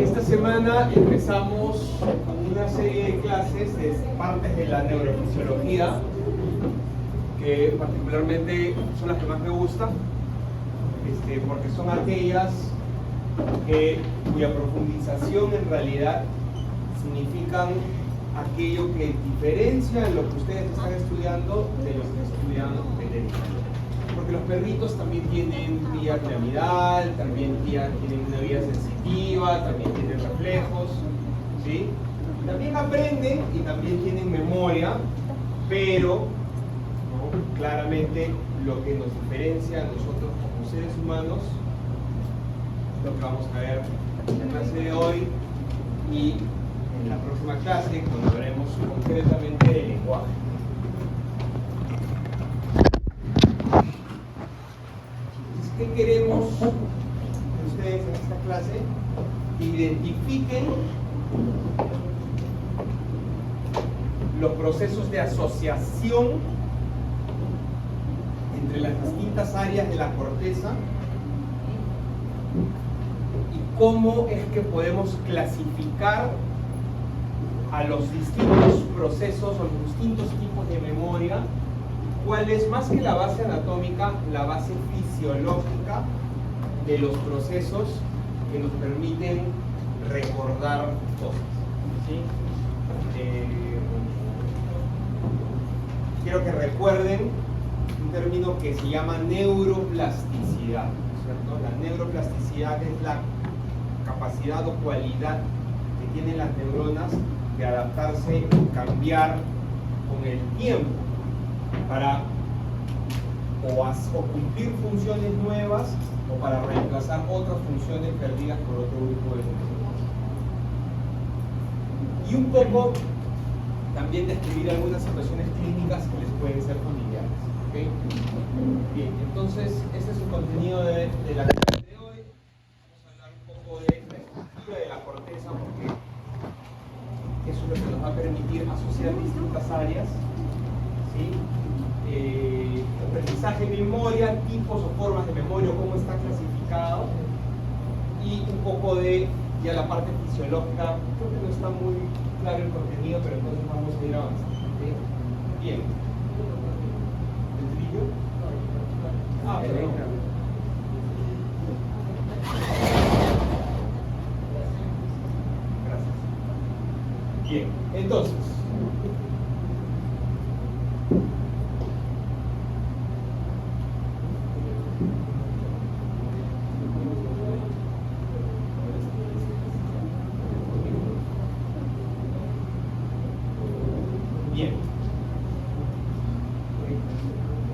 Esta semana empezamos con una serie de clases de partes de la neurofisiología que particularmente son las que más me gustan, porque son aquellas cuya profundización en realidad significan aquello que diferencia lo que ustedes están estudiando de lo que estudian veterinaria. Porque los perritos también tienen vía piramidal, también tienen una vía sensitiva, también tienen reflejos, ¿sí? También aprenden y también tienen memoria, pero ¿no? Claramente lo que nos diferencia a nosotros como seres humanos, lo que vamos a ver en la clase de hoy y en la próxima clase, cuando veremos concretamente el lenguaje. ¿Qué queremos que ustedes en esta clase identifiquen los procesos de asociación entre las distintas áreas de la corteza y cómo es que podemos clasificar a los distintos procesos o los distintos tipos de memoria? ¿Cuál es, más que la base anatómica, la base fisiológica de los procesos que nos permiten recordar cosas? ¿Sí? Quiero que recuerden un término que se llama neuroplasticidad, ¿cierto? La neuroplasticidad es la capacidad o cualidad que tienen las neuronas de adaptarse y cambiar con el tiempo para o cumplir funciones nuevas o para reemplazar otras funciones perdidas por otro grupo de funciones. Y un poco también describir algunas situaciones clínicas que les pueden ser familiares. ¿Okay? Bien, entonces este es el contenido de la clase de hoy. Vamos a hablar un poco de la estructura de la corteza, porque eso es lo que nos va a permitir asociar distintas áreas. ¿Sí? Aprendizaje de memoria, tipos o formas de memoria, cómo está clasificado, y un poco de ya la parte fisiológica. Creo que no está muy claro el contenido, pero entonces vamos a ir avanzando. ¿Sí? Bien. ¿El trillo? Ah, perdón. Gracias. Bien, entonces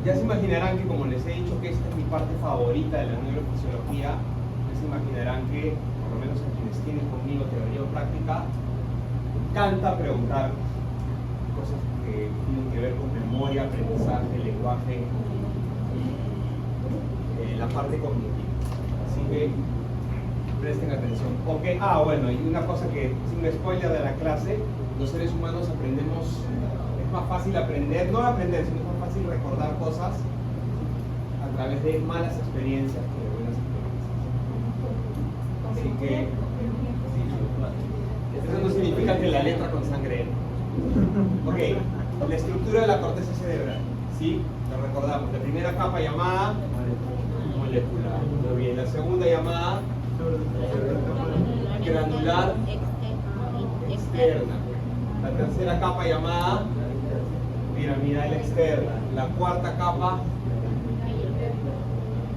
ya se imaginarán que, como les he dicho que esta es mi parte favorita de la neurofisiología, ya se imaginarán que, por lo menos a quienes tienen conmigo teoría o práctica, me encanta preguntar cosas que tienen que ver con memoria, aprendizaje, lenguaje y la parte cognitiva. Así que presten atención. Okay. Bueno, y una cosa que, sin spoiler de la clase, los seres humanos aprendemos, es más fácil aprender, no aprender, sino es más fácil recordar cosas a través de malas experiencias que de buenas experiencias. Así que eso no significa que la letra con sangre entra. Ok, la estructura de la corteza cerebral, ¿sí? Lo recordamos. La primera capa llamada molecular. Muy bien. La segunda llamada granular externa. La tercera capa llamada piramidal externa. La cuarta capa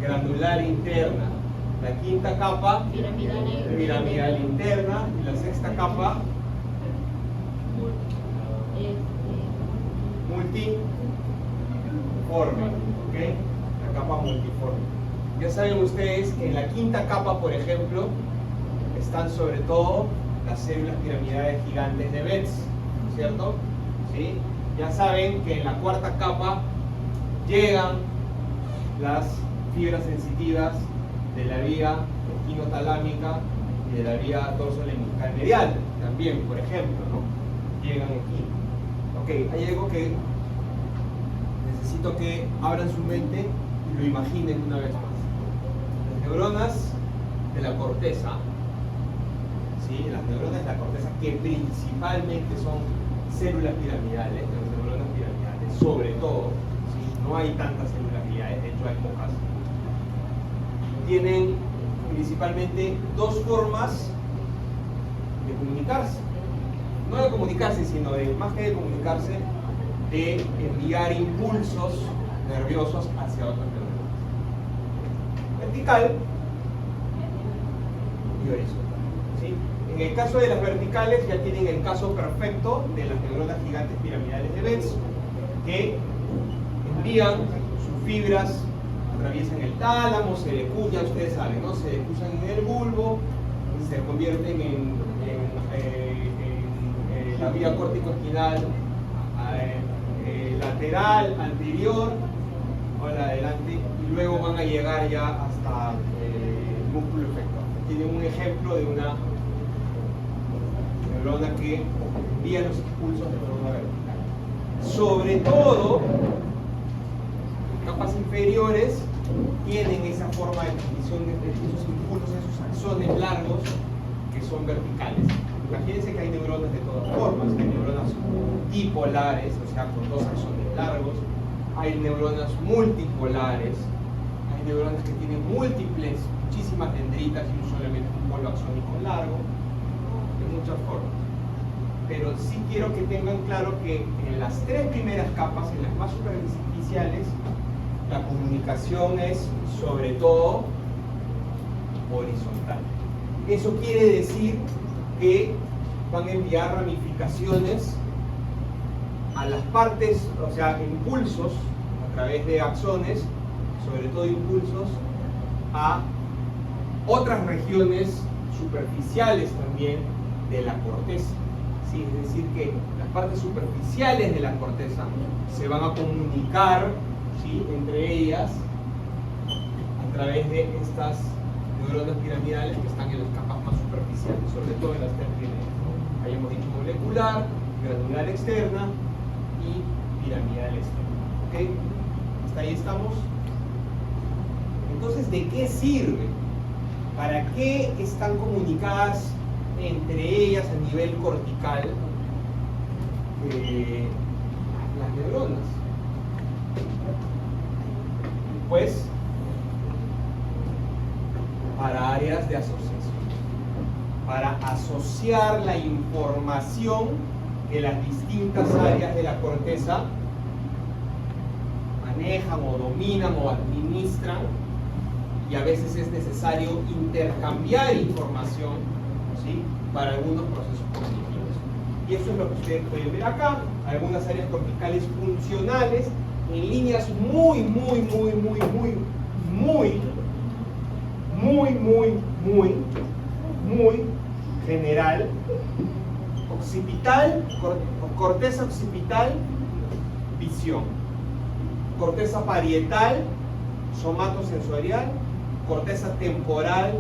granular interna. La quinta capa piramidal interna. Y la sexta capa multiforme. ¿Okay? La capa multiforme. Ya saben ustedes que en la quinta capa, por ejemplo, están sobre todo las células piramidales gigantes de Betz, ¿cierto? ¿Sí? Ya saben que en la cuarta capa llegan las fibras sensitivas de la vía espinotalámica y de la vía dorsolembical medial, también, por ejemplo, ¿no? Llegan aquí. Ok, hay algo que necesito que abran su mente y lo imaginen una vez más. Las neuronas de la corteza ¿sí? Las neuronas de la corteza, que principalmente son células piramidales, las neuronas piramidales, sobre todo, ¿sí? No hay tantas células piramidales, de hecho hay pocas. Tienen principalmente dos formas de comunicarse. No de comunicarse, sino de, más que de comunicarse, de enviar impulsos nerviosos hacia otras neuronas. Vertical y horizontal, ¿sí? En el caso de las verticales ya tienen el caso perfecto de las neuronas gigantes piramidales de Betz, que envían sus fibras, atraviesan el tálamo, se decúyan, ustedes saben, ¿no? Se decusan en el bulbo, se convierten en la vía córtico-espinal lateral, anterior o la de adelante, y luego van a llegar ya hasta el músculo efector. Tienen un ejemplo de una neurona que envía los impulsos de forma vertical. Sobre todo, capas inferiores tienen esa forma de transmisión de esos impulsos, esos axones largos que son verticales. Imagínense que hay neuronas de todas formas, hay neuronas dipolares, o sea, con dos axones largos, hay neuronas multipolares, hay neuronas que tienen muchísimas dendritas y no solamente un polo axónico largo, de muchas formas. Pero sí quiero que tengan claro que en las tres primeras capas, en las más superficiales, la comunicación es sobre todo horizontal. Eso quiere decir que van a enviar ramificaciones a las partes, o sea, impulsos a través de axones, sobre todo impulsos a otras regiones superficiales también de la corteza. ¿Sí? Es decir, que las partes superficiales de la corteza se van a comunicar, ¿sí?, entre ellas a través de estas neuronas piramidales que están en las capas más superficiales, sobre todo en las tres primeras, ¿no? Ahí hemos dicho molecular, granular externa y piramidal externa. ¿Ok? ¿Hasta ahí estamos? Entonces, ¿de qué sirve? ¿Para qué están comunicadas entre ellas a nivel cortical las neuronas? Pues para áreas de asociación, para asociar la información que las distintas áreas de la corteza manejan o dominan o administran, y a veces es necesario intercambiar información, ¿sí?, para algunos procesos cognitivos. Y eso es lo que ustedes pueden ver acá, algunas áreas corticales funcionales en líneas muy general. Occipital, corteza occipital, visión. Corteza parietal, somatosensorial. Corteza temporal,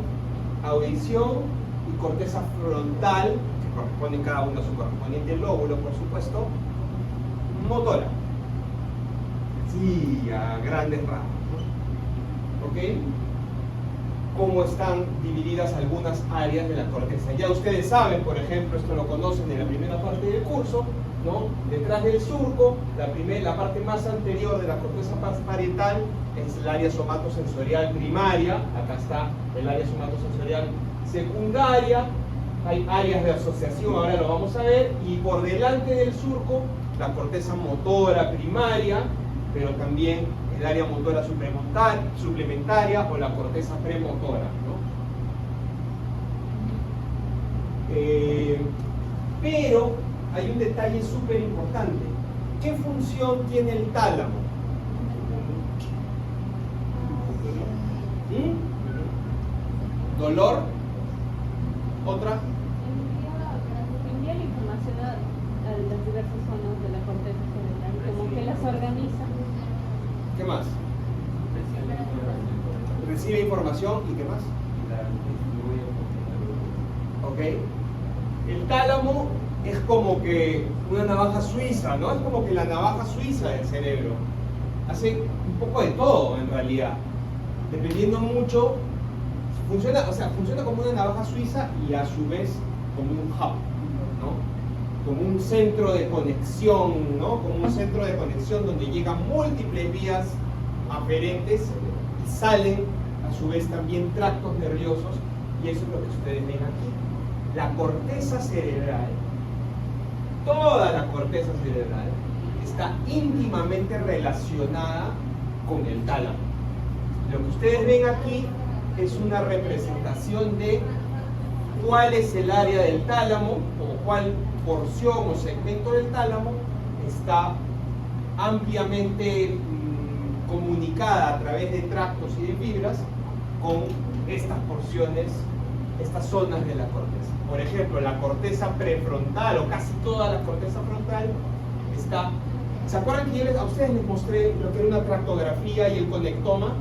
audición. Y corteza frontal, que corresponde cada uno a su correspondiente lóbulo, por supuesto, motora. Sí, a grandes rasgos, ¿no? ¿Ok? Cómo están divididas algunas áreas de la corteza. Ya ustedes saben, por ejemplo, esto lo conocen en la primera parte del curso, ¿no? Detrás del surco, la parte más anterior de la corteza parietal es el área somatosensorial primaria. Acá está el área somatosensorial secundaria. Hay áreas de asociación, ahora lo vamos a ver, y por delante del surco la corteza motora primaria, pero también el área motora suplementaria o la corteza premotora, ¿no? Pero hay un detalle súper importante. ¿Qué función tiene el tálamo? ¿Dolor? ¿Otra? Envía la información a las diversas zonas de la corteza cerebral, como que las organiza. ¿Qué más? Recibe información y ¿qué más? Ok. El tálamo es como que una navaja suiza, ¿no? Es como que la navaja suiza del cerebro. Hace un poco de todo en realidad. Dependiendo mucho, funciona como una navaja suiza y a su vez como un hub, ¿no? Como un centro de conexión, ¿no? Como un centro de conexión donde llegan múltiples vías aferentes y salen a su vez también tractos nerviosos, y eso es lo que ustedes ven aquí. La corteza cerebral, toda la corteza cerebral, está íntimamente relacionada con el tálamo. Lo que ustedes ven aquí es una representación de cuál es el área del tálamo, o cuál porción o segmento del tálamo está ampliamente comunicada a través de tractos y de fibras con estas porciones, estas zonas de la corteza. Por ejemplo, la corteza prefrontal, o casi toda la corteza frontal, está... ¿Se acuerdan que a ustedes les mostré lo que era una tractografía y el conectoma?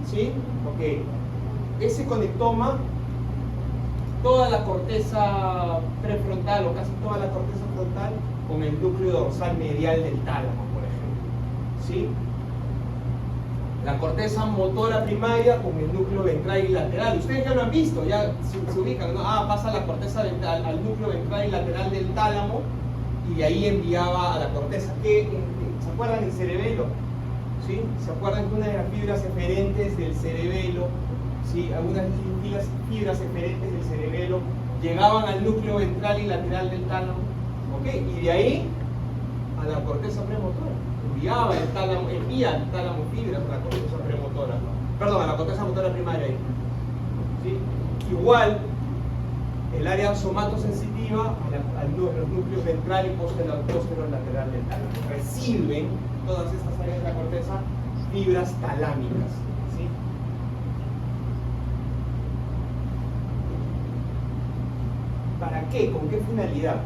¿Sí? Ok. Ese conectoma, toda la corteza prefrontal, o casi toda la corteza frontal, con el núcleo dorsal medial del tálamo, por ejemplo. ¿Sí? La corteza motora primaria con el núcleo ventral y lateral. Ustedes ya lo han visto, ya se ubican, ¿no? Pasa la corteza ventral al núcleo ventral y lateral del tálamo, y de ahí enviaba a la corteza. ¿Se acuerdan del cerebelo? ¿Sí? ¿Se acuerdan que una de las fibras eferentes del cerebelo, ¿sí? Algunas fibras eferentes del cerebelo llegaban al núcleo ventral y lateral del tálamo? ¿Ok? Y de ahí a la corteza premotora. Envía el tálamo fibras a la corteza premotora, perdón, a la corteza motora primaria. ¿Sí? Igual, el área somatosensitiva, los núcleos ventral y posterior lateral del tálamo, reciben todas estas áreas de la corteza fibras talámicas. ¿Sí? ¿Para qué? ¿Con qué finalidad?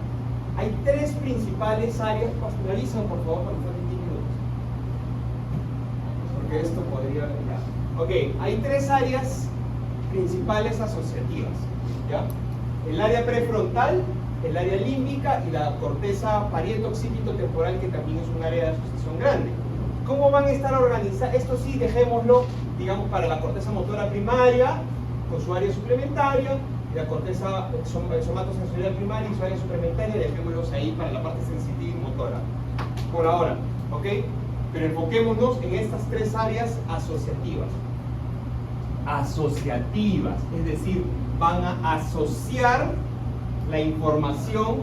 Hay tres principales áreas. Realizan, por favor, cuando falten 10 minutos. Porque esto podría... Ya. Ok, hay tres áreas principales asociativas. ¿Ya? El área prefrontal, el área límbica y la corteza parietoccipito-temporal, que también es un área de asociación grande. ¿Cómo van a estar organizadas? Esto sí, dejémoslo, digamos, para la corteza motora primaria, con su área suplementaria, y la corteza somatosensorial primaria y su área suplementaria, dejémoslos ahí para la parte sensitiva y motora. Por ahora, ¿ok? Pero enfoquémonos en estas tres áreas asociativas. Asociativas, es decir, van a asociar la información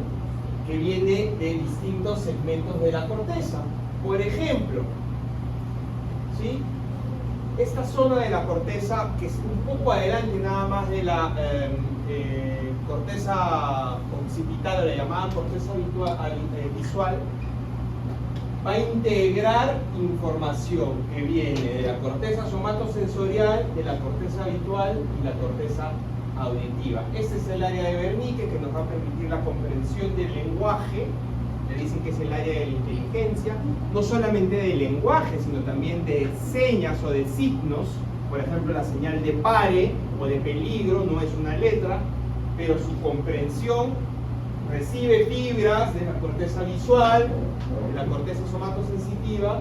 que viene de distintos segmentos de la corteza. Por ejemplo, ¿sí? Esta zona de la corteza, que es un poco adelante nada más de la corteza occipital, la llamada corteza visual, va a integrar información que viene de la corteza somatosensorial, de la corteza visual y la corteza auditiva. Este es el área de Wernicke, que nos va a permitir la comprensión del lenguaje. Le dicen que es el área de la inteligencia, no solamente del lenguaje, sino también de señas o de signos. Por ejemplo, la señal de pare o de peligro no es una letra, pero su comprensión recibe fibras de la corteza visual, de la corteza somatosensitiva,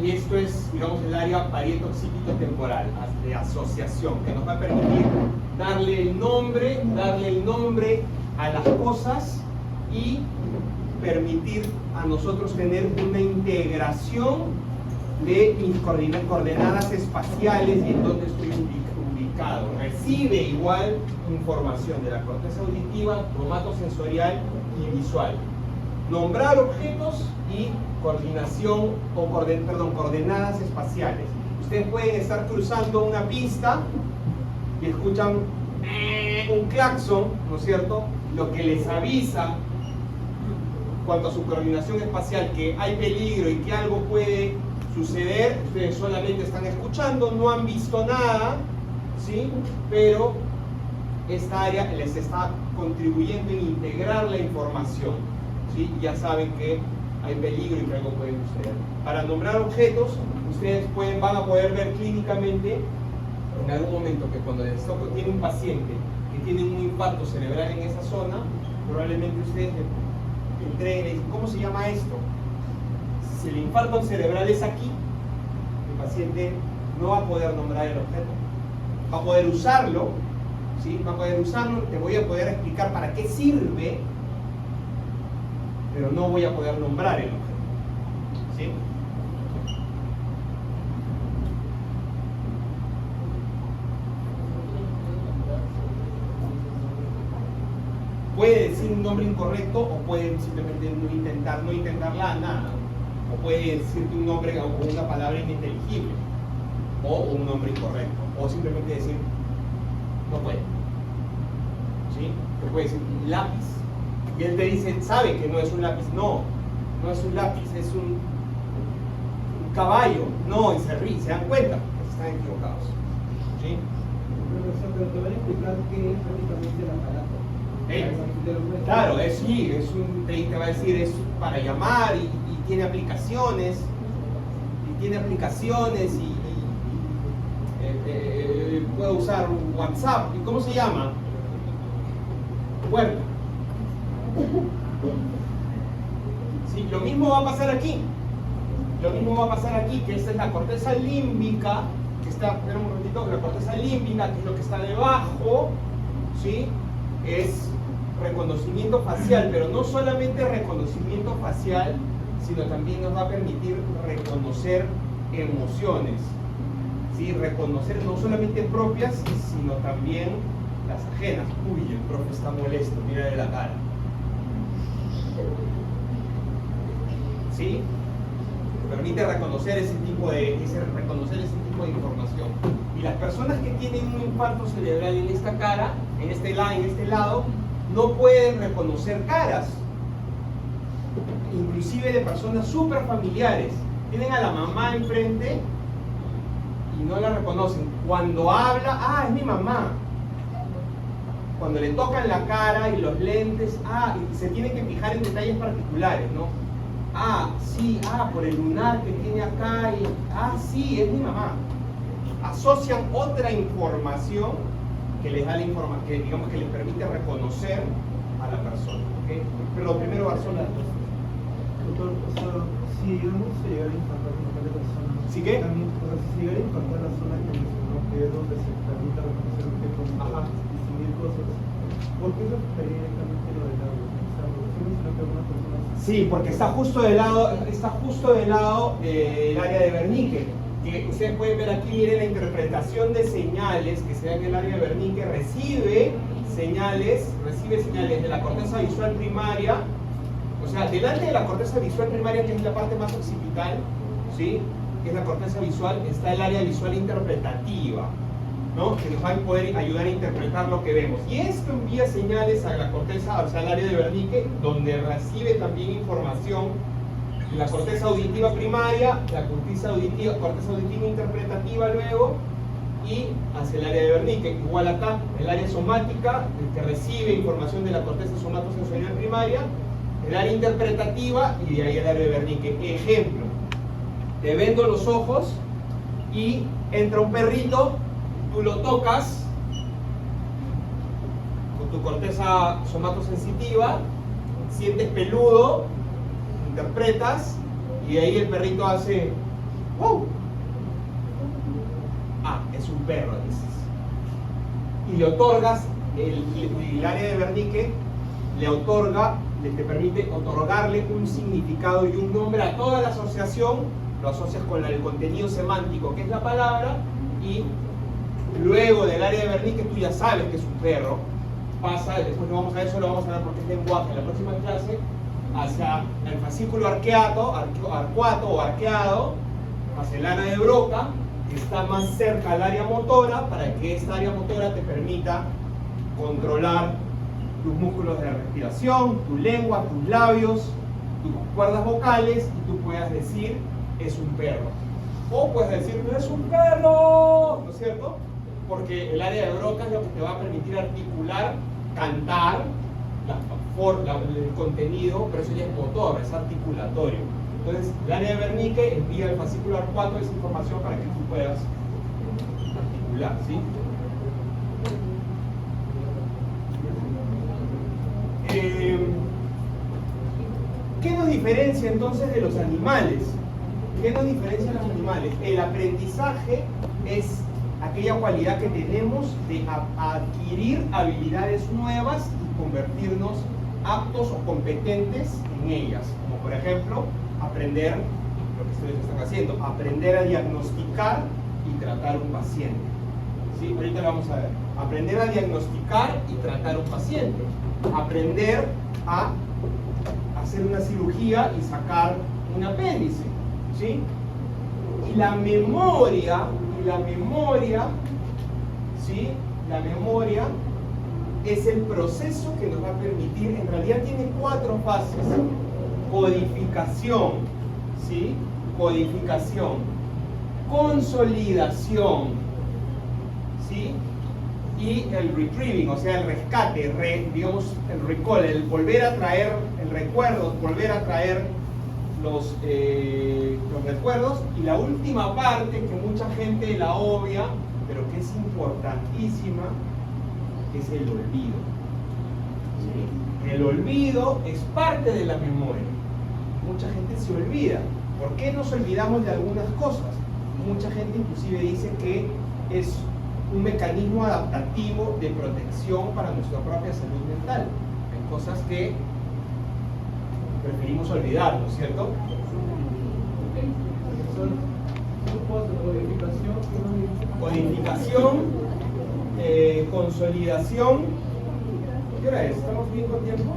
y esto es, digamos, el área parietoccipito-temporal de asociación, que nos va a permitir darle el nombre a las cosas y permitir a nosotros tener una integración de mis coordenadas espaciales y en dónde estoy ubicado. Recibe igual información de la corteza auditiva, somatosensorial y visual. Nombrar objetos y coordinación coordenadas espaciales. Ustedes pueden estar cruzando una pista y escuchan un claxon, ¿no es cierto? Lo que les avisa, cuanto a su coordinación espacial, que hay peligro y que algo puede suceder. Ustedes solamente están escuchando, no han visto nada, ¿sí? Pero esta área les está contribuyendo en integrar la información, ¿sí? Ya saben que hay peligro y que algo puede suceder. Para nombrar objetos, ustedes van a poder ver clínicamente en algún momento que cuando tiene un paciente que tiene un impacto cerebral en esa zona, probablemente ustedes entren y le dicen, ¿cómo se llama esto? Si el infarto cerebral es aquí, el paciente no va a poder nombrar el objeto. Va a poder usarlo, ¿sí? Va a poder usarlo, te voy a poder explicar para qué sirve, pero no voy a poder nombrar el objeto, ¿sí? Puede decir un nombre incorrecto o puede simplemente no intentarla nada. O puede decirte un nombre o una palabra ininteligible. O un nombre incorrecto. O simplemente decir, no puede. ¿Sí? Te puede decir lápiz. Y él te dice, sabe que no es un lápiz. No, no es un lápiz, es un caballo. No, y se dan cuenta que están equivocados. ¿Sí? Pero te van a explicar qué es prácticamente el aparato. Claro, te va a decir, es para llamar y tiene aplicaciones, puedo usar WhatsApp. ¿Y cómo se llama? Puerta. Sí, lo mismo va a pasar aquí. Que esta es la corteza límbica, que está, espera un momentito, la corteza límbica, que es lo que está debajo, ¿sí? Es reconocimiento facial, pero no solamente reconocimiento facial, sino también nos va a permitir reconocer emociones, ¿sí? Reconocer no solamente propias, sino también las ajenas. Uy, el profe está molesto, mira de la cara. ¿Sí? Permite reconocer ese tipo de información. Y las personas que tienen un infarto cerebral en esta cara, en este lado, no pueden reconocer caras, inclusive de personas súper familiares. Tienen a la mamá enfrente y no la reconocen. Cuando habla, es mi mamá. Cuando le tocan la cara y los lentes, y se tienen que fijar en detalles particulares, ¿no? Sí, por el lunar que tiene acá, sí, es mi mamá. Asocian otra información que les da que digamos que les permite reconocer a la persona, ¿okay? Pero primero Barzola. Doctor, si digamos se llegara a infartar una de personas, ¿sí qué? También, si se llegara a infartar la zona que mencionó, que es donde se permite reconocer objetos y distinguir cosas, ¿por qué se afectaría directamente lo del audio? O sea, porque se mencionó que algunas personas... Sí, porque está justo del lado del área de Wernicke. Que ustedes pueden ver aquí, miren la interpretación de señales que se da en el área de Wernicke, recibe señales de la corteza visual primaria, o sea, delante de la corteza visual primaria, que es la parte más occipital, ¿sí? Que es la corteza visual, está el área visual interpretativa, ¿no? Que nos va a poder ayudar a interpretar lo que vemos. Y esto envía señales a la corteza, o sea, al área de Wernicke, donde recibe también información la corteza auditiva primaria, la corteza auditiva interpretativa luego, y hacia el área de Wernicke. Igual acá, el área somática, que recibe información de la corteza somatosensorial primaria, el área interpretativa y de ahí el área de Wernicke. Ejemplo, te vendo los ojos y entra un perrito, tú lo tocas con tu corteza somatosensitiva, sientes peludo, interpretas y de ahí el perrito hace ¡wow! Es un perro, dices. Y le otorgas, el área de Wernicke te permite otorgarle un significado y un nombre a toda la asociación, lo asocias con el contenido semántico que es la palabra, y luego del área de Wernicke tú ya sabes que es un perro, pasa, después lo vamos a ver porque es lenguaje en la próxima clase, hacia el fascículo arcuato o arqueado, hacia el área de Broca, que está más cerca al área motora, para que esta área motora te permita controlar tus músculos de respiración, tu lengua, tus labios, tus cuerdas vocales, y tú puedas decir, es un perro. O puedes decir, no es un perro, ¿no es cierto? Porque el área de Broca es lo que te va a permitir articular, cantar, el contenido, pero eso ya es motor, es articulatorio. Entonces, el área de Wernicke envía al fascículo arcuato esa información para que tú puedas articular, ¿sí? ¿Qué nos diferencia entonces de los animales? ¿Qué nos diferencia de los animales? El aprendizaje es aquella cualidad que tenemos de adquirir habilidades nuevas y convertirnos aptos o competentes en ellas, como por ejemplo aprender lo que ustedes están haciendo, aprender a diagnosticar y tratar un paciente. ¿Sí? Ahorita lo vamos a ver. Aprender a diagnosticar y tratar un paciente, aprender a hacer una cirugía y sacar un apéndice, ¿sí? Y la memoria, ¿sí? La memoria es el proceso que nos va a permitir, en realidad tiene 4 fases: codificación, ¿sí? Codificación, consolidación, ¿sí? Y el retrieving, o sea, el rescate, digamos, el recall, el volver a traer el recuerdo, volver a traer los recuerdos. Y la última parte, que mucha gente la obvia, pero que es importantísima, es el olvido. ¿Sí? El olvido es parte de la memoria. Mucha gente se olvida. ¿Por qué nos olvidamos de algunas cosas? Mucha gente inclusive dice que es un mecanismo adaptativo de protección para nuestra propia salud mental. Hay cosas que preferimos olvidar, ¿no es cierto? Son grupos de codificación. Codificación, consolidación. ¿Qué hora es? ¿Estamos bien con tiempo?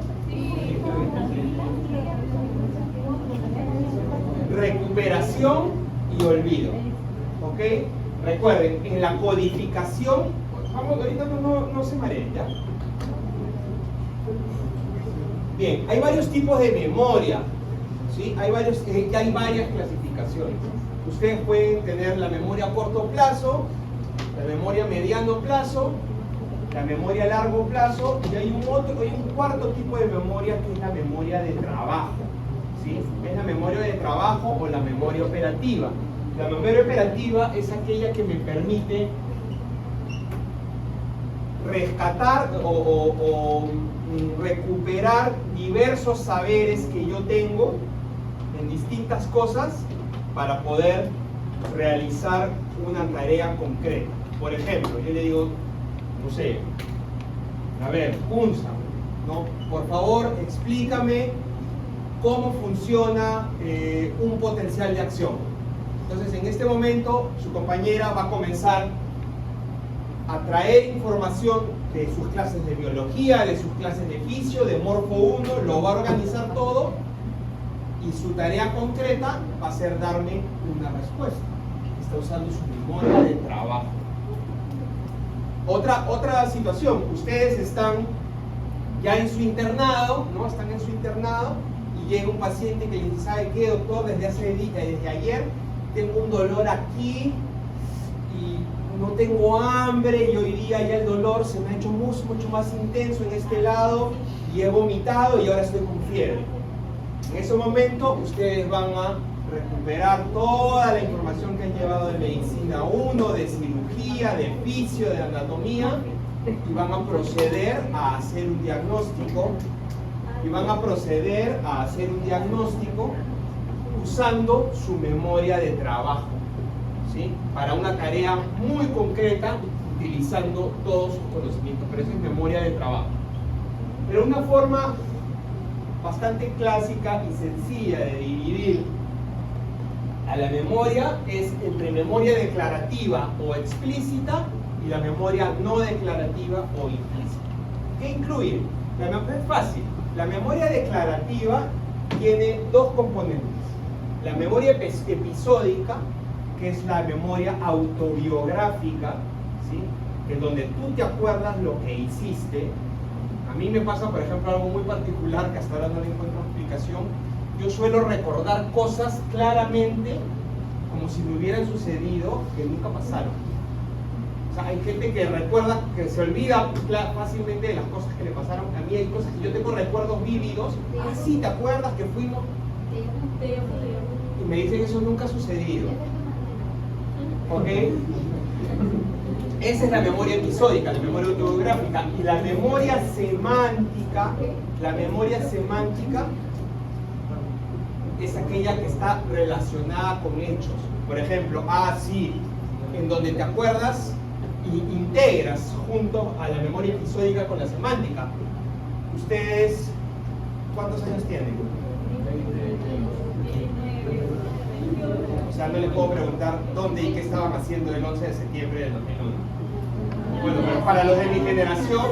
Recuperación y olvido. ¿Ok? Recuerden, en la codificación, vamos, ahorita no se mareen, ¿ya? Bien, hay varios tipos de memoria, ¿sí? Hay varias clasificaciones. Ustedes pueden tener la memoria a corto plazo, la memoria a mediano plazo, la memoria a largo plazo, y hay un cuarto tipo de memoria, que es la memoria de trabajo, ¿sí? Es la memoria de trabajo o la memoria operativa. La memoria operativa es aquella que me permite rescatar o recuperar diversos saberes que yo tengo en distintas cosas para poder realizar una tarea concreta. Por ejemplo, yo le digo, no sé, a ver, Punza, ¿no? Por favor, explícame cómo funciona un potencial de acción. Entonces, en este momento, su compañera va a comenzar a traer información de sus clases de biología, de sus clases de fisio, de Morfo 1, lo va a organizar todo, y su tarea concreta va a ser darme una respuesta. Está usando su memoria de trabajo. Otra situación, ustedes están ya en su internado, ¿no? Están en su internado y llega un paciente que les dice, ¿sabe qué, doctor? Desde ayer tengo un dolor aquí y no tengo hambre, y hoy día ya el dolor se me ha hecho mucho más intenso en este lado y he vomitado y ahora estoy con fiebre. En ese momento ustedes van a recuperar toda la información que han llevado de medicina 1, de cirugía, de fisio, de anatomía, y van a proceder a hacer un diagnóstico usando su memoria de trabajo, ¿sí? Para una tarea muy concreta, utilizando todos sus conocimientos, pero eso es memoria de trabajo. Pero una forma bastante clásica y sencilla de dividir a la memoria es entre memoria declarativa o explícita y la memoria no declarativa o implícita. ¿Qué incluye? Es fácil. La memoria declarativa tiene 2 componentes. La memoria episódica, que es la memoria autobiográfica, ¿sí? Que es donde tú te acuerdas lo que hiciste. A mí me pasa, por ejemplo, algo muy particular que hasta ahora no le encuentro explicación. Yo suelo recordar cosas claramente como si me hubieran sucedido, que nunca pasaron. O sea, hay gente que recuerda, que se olvida fácilmente de las cosas que le pasaron. A mí hay cosas que yo tengo recuerdos vívidos. Ah, sí, ¿te acuerdas que fuimos? Y me dicen que eso nunca ha sucedido. ¿Ok? Esa es la memoria episódica, la memoria autobiográfica. Y la memoria semántica es aquella que está relacionada con hechos. Por ejemplo, sí, en donde te acuerdas y integras junto a la memoria episódica con la semántica. ¿Ustedes cuántos años tienen? O sea, no les puedo preguntar dónde y qué estaban haciendo el 11 de septiembre del 2001. Bueno, pero para los de mi generación,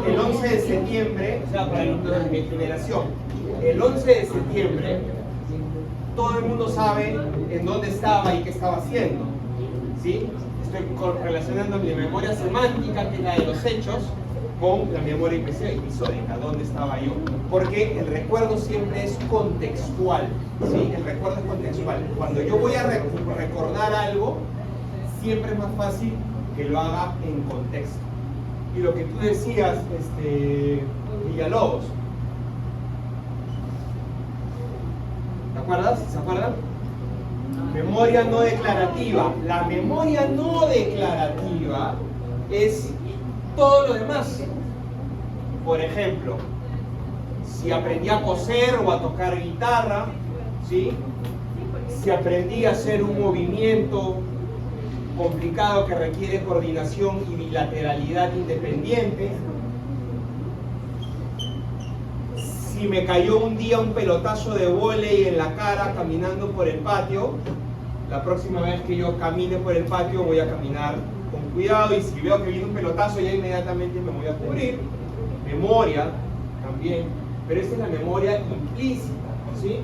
el 11 de septiembre, o sea, para los de mi generación, el 11 de septiembre, todo el mundo sabe en dónde estaba y qué estaba haciendo, ¿sí? Estoy relacionando mi memoria semántica, que es la de los hechos, con la memoria episódica, dónde estaba yo. Porque el recuerdo siempre es contextual, ¿sí? El recuerdo es contextual. Cuando yo voy a recordar algo, siempre es más fácil que lo haga en contexto. Y lo que tú decías, Villalobos, ¿te acuerdas? ¿Se acuerdan? Memoria no declarativa. La memoria no declarativa es todo lo demás. Por ejemplo, si aprendí a coser o a tocar guitarra, ¿sí? Si aprendí a hacer un movimiento complicado que requiere coordinación y bilateralidad independiente, si me cayó un día un pelotazo de vóley en la cara caminando por el patio, la próxima vez que yo camine por el patio voy a caminar con cuidado, y si veo que viene un pelotazo ya inmediatamente me voy a cubrir. Memoria también, pero esa es la memoria implícita, ¿sí?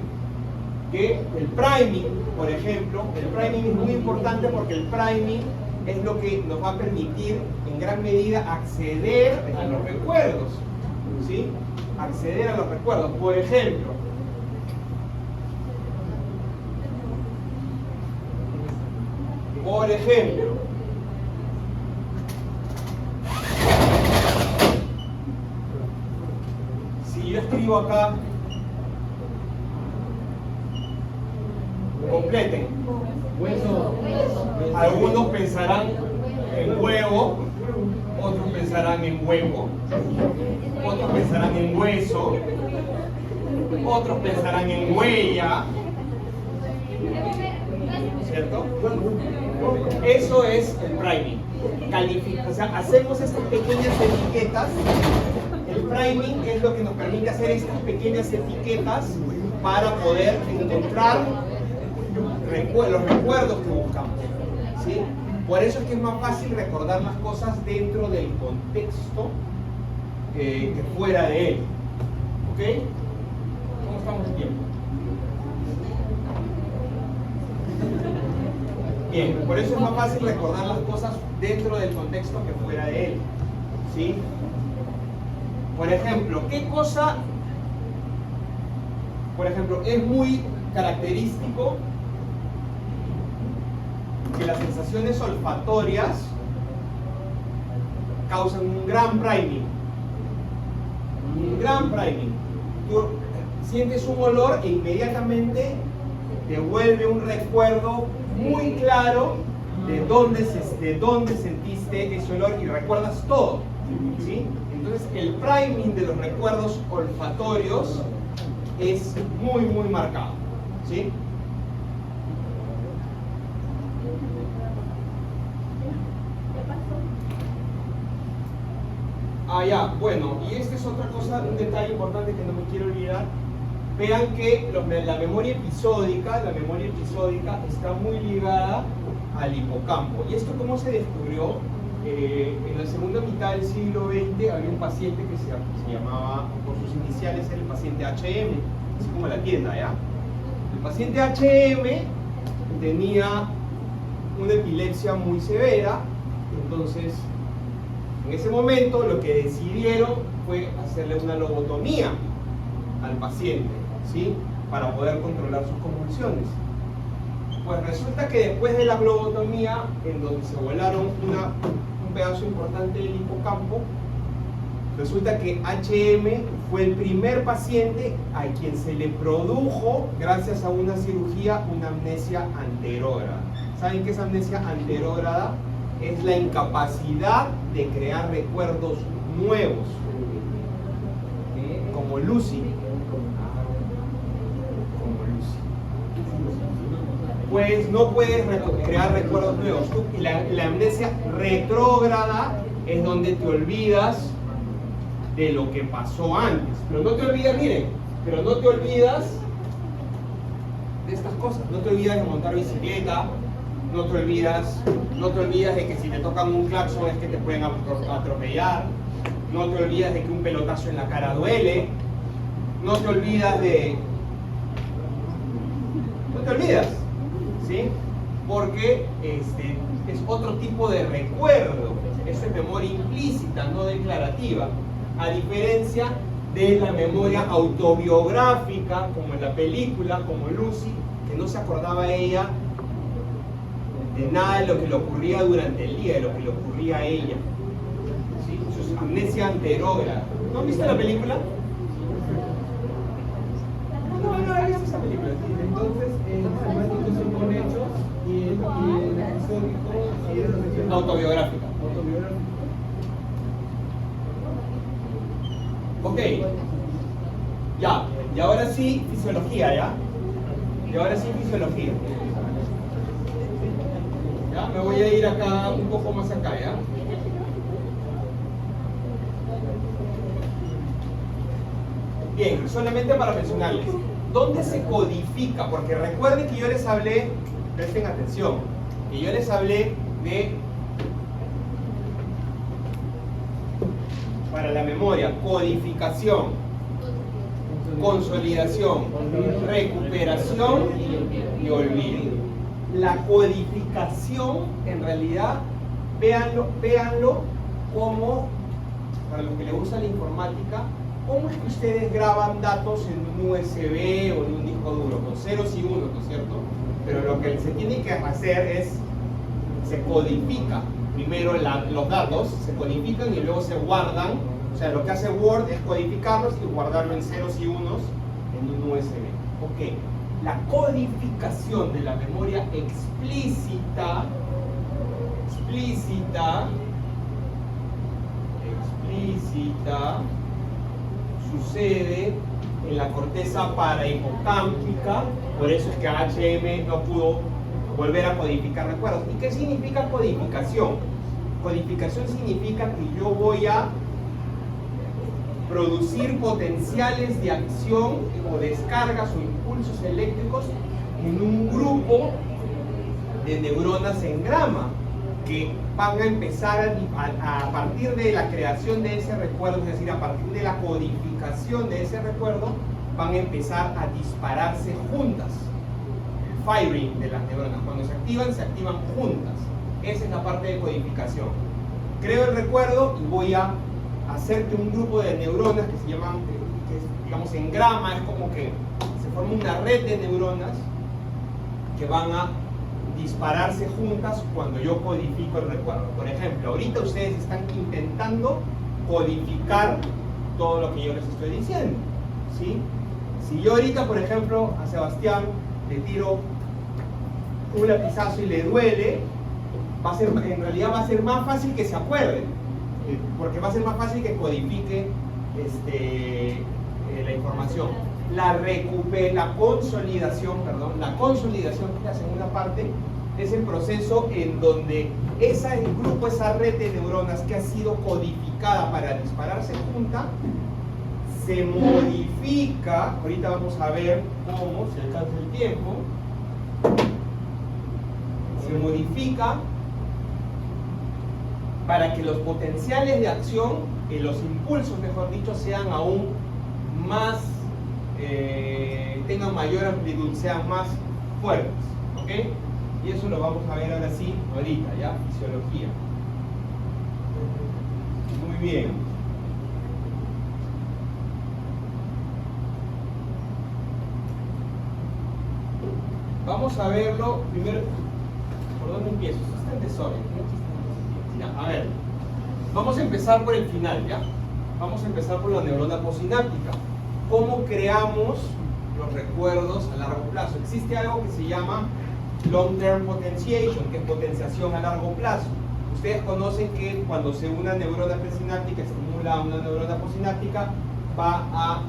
Que el priming, por ejemplo, el priming es muy importante porque el priming es lo que nos va a permitir en gran medida acceder a los recuerdos, ¿sí? Acceder a los recuerdos. Por ejemplo, si yo escribo acá, completen. Algunos pensarán en huevo, otros pensarán en huevo, otros pensarán en hueso, otros pensarán en huella, ¿cierto? Eso es el priming. O sea, hacemos estas pequeñas etiquetas. El priming es lo que nos permite hacer estas pequeñas etiquetas para poder encontrar los recuerdos que buscamos, ¿sí? Por eso es que es más fácil recordar las cosas dentro del contexto que fuera de él. ¿Ok? ¿Cómo estamos de tiempo? Bien, por eso es más fácil recordar las cosas dentro del contexto que fuera de él, ¿sí? Por ejemplo, ¿qué cosa? Por ejemplo, es muy característico que las sensaciones olfatorias causan un gran priming. Un gran priming. Tú sientes un olor e inmediatamente te vuelve un recuerdo muy claro de dónde sentiste ese olor y recuerdas todo, ¿sí? Entonces el priming de los recuerdos olfatorios es muy muy marcado, ¿sí? Ah, ya, bueno, y esta es otra cosa, un detalle importante que no me quiero olvidar. Vean que la memoria episódica está muy ligada al hipocampo. ¿Y esto cómo se descubrió? En la segunda mitad del siglo XX había un paciente que se llamaba, por sus iniciales, el paciente HM, así como la tienda, ¿ya? El paciente HM tenía una epilepsia muy severa, entonces en ese momento lo que decidieron fue hacerle una lobotomía al paciente, ¿sí? Para poder controlar sus convulsiones. Pues resulta que después de la lobotomía, en donde se volaron un pedazo importante del hipocampo, resulta que HM fue el primer paciente a quien se le produjo, gracias a una cirugía, una amnesia anterógrada. ¿Saben qué es amnesia anterógrada? Es la incapacidad de crear recuerdos nuevos, como Lucy. pues no puedes crear recuerdos nuevos. La amnesia retrógrada es donde te olvidas de lo que pasó antes. Pero no te olvidas, miren, pero no te olvidas de estas cosas. No te olvidas de montar bicicleta, no te olvidas de que si te tocan un claxon es que te pueden atropellar, no te olvidas de que un pelotazo en la cara duele, no te olvidas, ¿sí? Porque es otro tipo de recuerdo, eso es memoria implícita, no declarativa, a diferencia de la memoria autobiográfica, como en la película, como Lucy, que no se acordaba ella de nada de lo que le ocurría durante el día, de lo que le ocurría a ella. ¿Sí? Eso es amnesia anterógrada. ¿No han visto la película? No he visto esa película. Entonces, el semántico son con hechos y el episódico sí es Autobiográfica. autobiográfico. Ok. Ya. Y ahora sí, fisiología, ¿ya? Y ahora sí, fisiología. ¿Ya? Me voy a ir acá, un poco más acá, ¿ya? Bien, solamente para mencionarles, ¿dónde se codifica? Porque recuerden que yo les hablé, presten atención, que yo les hablé de, para la memoria, codificación, consolidación, recuperación y olvido. La codificación, en realidad, véanlo como, para los que les gusta la informática, ¿cómo es que ustedes graban datos en un USB o en un disco duro? Con ceros y unos, ¿no es cierto? Pero lo que se tiene que hacer es, se codifica. Primero los datos se codifican y luego se guardan. O sea, lo que hace Word es codificarlos y guardarlo en ceros y unos en un USB. Ok. La codificación de la memoria explícita sucede en la corteza parahipocámpica, por eso es que HM no pudo volver a codificar recuerdos. ¿Y qué significa codificación? Codificación significa que yo voy a producir potenciales de acción o descargas o impulsos eléctricos en un grupo de neuronas en grama que van a empezar a partir de la creación de ese recuerdo, es decir, a partir de la codificación de ese recuerdo, van a empezar a dispararse juntas. El firing de las neuronas, cuando se activan juntas. Esa es la parte de codificación. Creo el recuerdo y voy a hacer que un grupo de neuronas que se llaman, digamos en grama, es como que se forma una red de neuronas que van a dispararse juntas cuando yo codifico el recuerdo. Por ejemplo, ahorita ustedes están intentando codificar todo lo que yo les estoy diciendo, ¿sí? Si yo ahorita, por ejemplo, a Sebastián le tiro un lapizazo y le duele, en realidad va a ser más fácil que se acuerde, porque va a ser más fácil que codifique la información. La consolidación que hace en una parte es el proceso en donde ese grupo, esa red de neuronas que ha sido codificada para dispararse junta, se modifica. Ahorita vamos a ver cómo, si alcanza el tiempo, se modifica para que los potenciales de acción, los impulsos, mejor dicho, sean aún más, tengan mayor amplitud, sean más fuertes, ¿ok? Y eso lo vamos a ver ahora sí, ahorita, ¿ya? Fisiología. Muy bien. Vamos a verlo primero. ¿Por dónde empiezo? Esto está en desorden. Ya, a ver. Vamos a empezar por el final, ¿ya? Vamos a empezar por la neurona postsináptica. ¿Cómo creamos los recuerdos a largo plazo? Existe algo que se llama long-term potentiation, que es potenciación a largo plazo. Ustedes conocen que cuando una neurona presináptica estimula a una neurona postsináptica, va a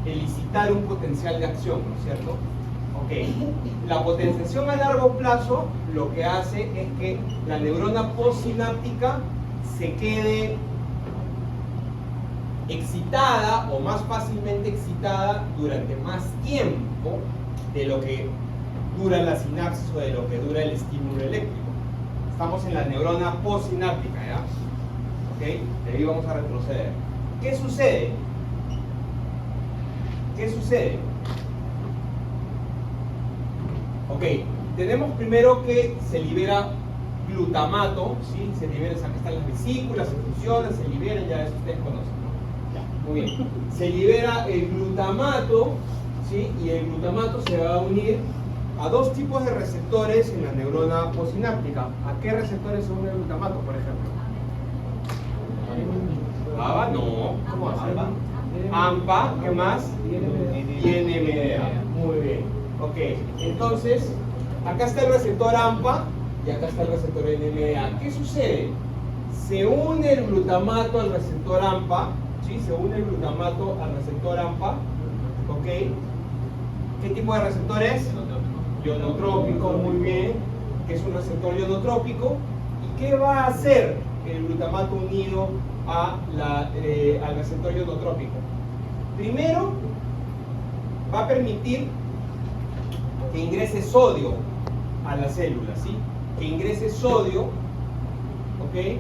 elicitar un potencial de acción, ¿no es cierto? Ok, la potenciación a largo plazo lo que hace es que la neurona postsináptica se quede excitada o más fácilmente excitada durante más tiempo de lo que dura la sinapsis o de lo que dura el estímulo eléctrico. Estamos en la neurona postsináptica, ¿ya? ¿Ok? De ahí vamos a retroceder. ¿Qué sucede? ¿Qué sucede? Ok, tenemos primero que se libera glutamato, ¿sí? Se libera, acá están las vesículas, se fusionan, se liberan, ya eso ustedes conocen, ¿no? Ya, muy bien. Se libera el glutamato, ¿sí? Y el glutamato se va a unir a dos tipos de receptores en la neurona postsináptica. ¿A qué receptores se une el glutamato, por ejemplo? ABA, no. ¿Cómo hace? AMPA, ¿qué más? Y NMDA. Muy bien. Ok, entonces, acá está el receptor AMPA y acá está el receptor NMDA. ¿Qué sucede? Se une el glutamato al receptor AMPA, ¿sí? Se une el glutamato al receptor AMPA, ¿ok? ¿Qué tipo de receptor es? Ionotrópico, muy bien, que es un receptor ionotrópico. ¿Y qué va a hacer el glutamato unido al receptor ionotrópico? Primero, va a permitir que ingrese sodio a la célula, ¿sí? Que ingrese sodio, ¿ok?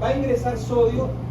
Va a ingresar sodio